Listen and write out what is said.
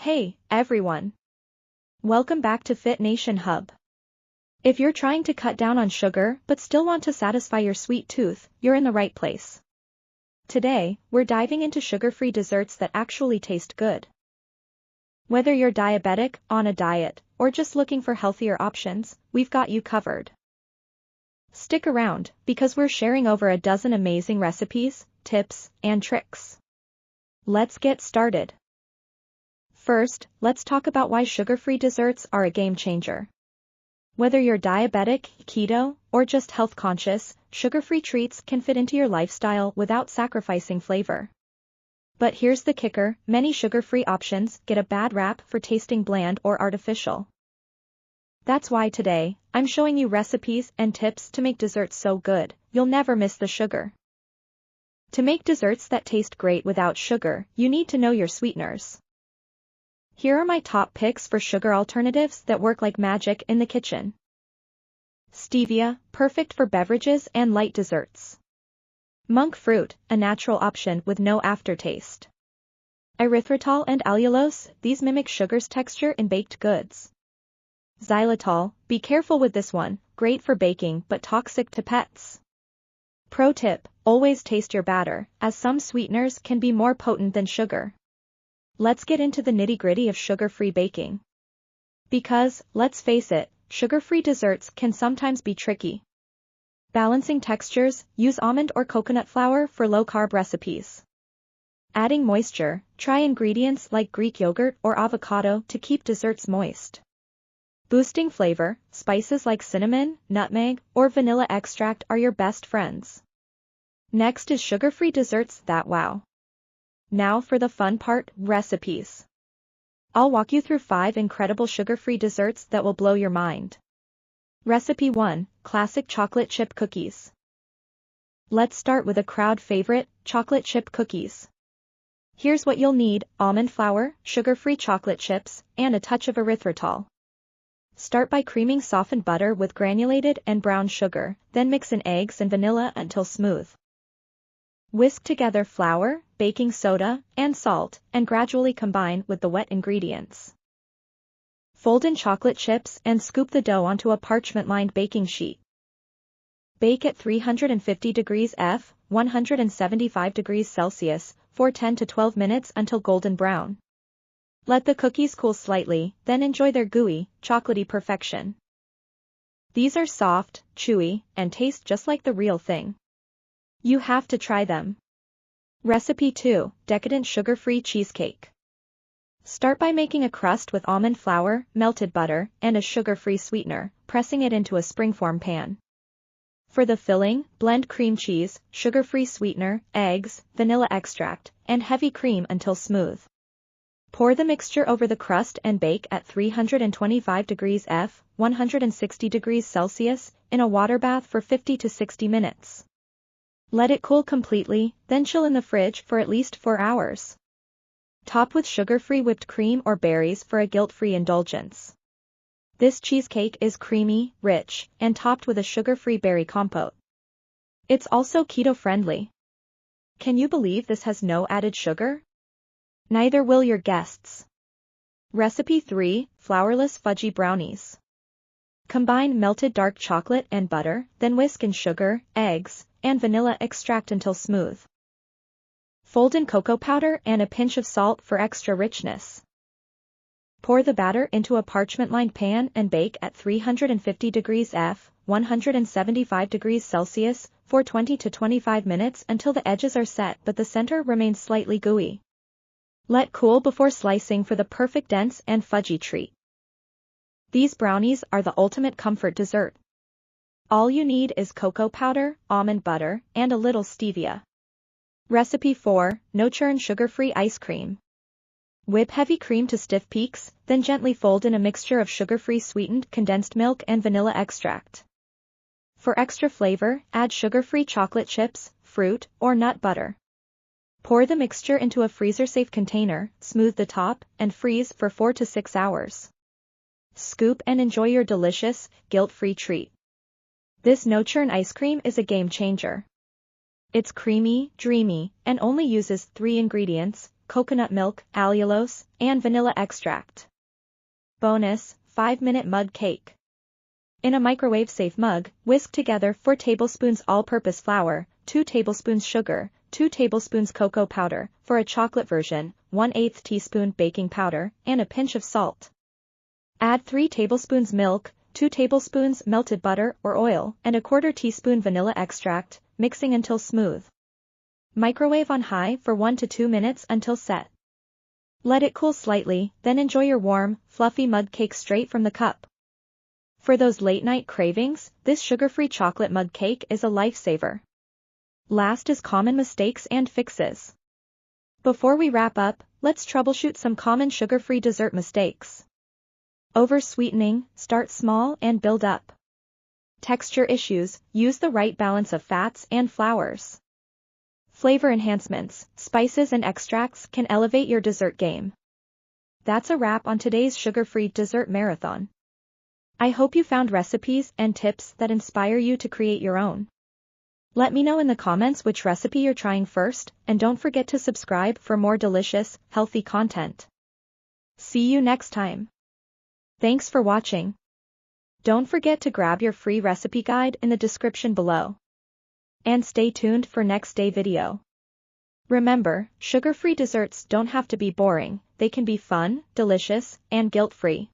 Hey, everyone. Welcome back to Fit Nation Hub. If you're trying to cut down on sugar but still want to satisfy your sweet tooth, you're in the right place. Today, we're diving into sugar-free desserts that actually taste good. Whether you're diabetic, on a diet, or just looking for healthier options, we've got you covered. Stick around, because we're sharing over a dozen amazing recipes, tips, and tricks. Let's get started. First, let's talk about why sugar-free desserts are a game changer. Whether you're diabetic, keto, or just health-conscious, sugar-free treats can fit into your lifestyle without sacrificing flavor. But here's the kicker, many sugar-free options get a bad rap for tasting bland or artificial. That's why today, I'm showing you recipes and tips to make desserts so good, you'll never miss the sugar. To make desserts that taste great without sugar, you need to know your sweeteners. Here are my top picks for sugar alternatives that work like magic in the kitchen. Stevia, perfect for beverages and light desserts. Monk fruit, a natural option with no aftertaste. Erythritol and allulose, these mimic sugar's texture in baked goods. Xylitol, be careful with this one, great for baking but toxic to pets. Pro tip, always taste your batter, as some sweeteners can be more potent than sugar. Let's get into the nitty-gritty of sugar-free baking. Because, let's face it, sugar-free desserts can sometimes be tricky. Balancing textures, use almond or coconut flour for low-carb recipes. Adding moisture, try ingredients like Greek yogurt or avocado to keep desserts moist. Boosting flavor, spices like cinnamon, nutmeg, or vanilla extract are your best friends. Next is sugar-free desserts that wow. Now for the fun part, recipes. I'll walk you through 5 incredible sugar-free desserts that will blow your mind. Recipe 1, Classic Chocolate Chip Cookies. Let's start with a crowd favorite, chocolate chip cookies. Here's what you'll need, almond flour, sugar-free chocolate chips, and a touch of erythritol. Start by creaming softened butter with granulated and brown sugar, then mix in eggs and vanilla until smooth. Whisk together flour, baking soda, and salt, and gradually combine with the wet ingredients. Fold in chocolate chips and scoop the dough onto a parchment-lined baking sheet. Bake at 350 degrees F, 175 degrees Celsius, for 10 to 12 minutes until golden brown. Let the cookies cool slightly, then enjoy their gooey, chocolatey perfection. These are soft, chewy, and taste just like the real thing. You have to try them. Recipe 2, Decadent Sugar-Free Cheesecake. Start by making a crust with almond flour, melted butter, and a sugar-free sweetener, pressing it into a springform pan. For the filling, blend cream cheese, sugar-free sweetener, eggs, vanilla extract, and heavy cream until smooth. Pour the mixture over the crust and bake at 325 degrees F, 160 degrees Celsius, in a water bath for 50 to 60 minutes. Let it cool completely, then chill in the fridge for at least 4 hours. Top with sugar-free whipped cream or berries for a guilt-free indulgence. This cheesecake is creamy, rich, and topped with a sugar-free berry compote. It's also keto-friendly. Can you believe this has no added sugar? Neither will your guests. Recipe 3, Flourless Fudgy Brownies. Combine melted dark chocolate and butter, then whisk in sugar, eggs, and vanilla extract until smooth. Fold in cocoa powder and a pinch of salt for extra richness. Pour the batter into a parchment-lined pan and bake at 350 degrees F, 175 degrees Celsius, for 20 to 25 minutes until the edges are set but the center remains slightly gooey. Let cool before slicing for the perfect dense and fudgy treat. These brownies are the ultimate comfort dessert. All you need is cocoa powder, almond butter, and a little stevia. Recipe 4, No Churn Sugar-Free Ice Cream. Whip heavy cream to stiff peaks, then gently fold in a mixture of sugar-free sweetened condensed milk and vanilla extract. For extra flavor, add sugar-free chocolate chips, fruit, or nut butter. Pour the mixture into a freezer-safe container, smooth the top, and freeze for 4 to 6 hours. Scoop and enjoy your delicious, guilt-free treat. This no-churn ice cream is a game changer. It's creamy, dreamy, and only uses 3 ingredients, coconut milk, allulose, and vanilla extract. Bonus, 5-minute mug cake. In a microwave-safe mug, whisk together 4 tablespoons all-purpose flour, 2 tablespoons sugar, 2 tablespoons cocoa powder, for a chocolate version, 1/8 teaspoon baking powder, and a pinch of salt. Add 3 tablespoons milk, 2 tablespoons melted butter or oil, and 1/4 teaspoon vanilla extract, mixing until smooth. Microwave on high for 1 to 2 minutes until set. Let it cool slightly, then enjoy your warm, fluffy mug cake straight from the cup. For those late-night cravings, this sugar-free chocolate mug cake is a lifesaver. Last is common mistakes and fixes. Before we wrap up, let's troubleshoot some common sugar-free dessert mistakes. Oversweetening, start small and build up. Texture issues, use the right balance of fats and flours. Flavor enhancements, spices and extracts can elevate your dessert game. That's a wrap on today's sugar-free dessert marathon. I hope you found recipes and tips that inspire you to create your own. Let me know in the comments which recipe you're trying first, and don't forget to subscribe for more delicious, healthy content. See you next time. Thanks for watching. Don't forget to grab your free recipe guide in the description below. And stay tuned for next day video. Remember, sugar-free desserts don't have to be boring, they can be fun, delicious, and guilt-free.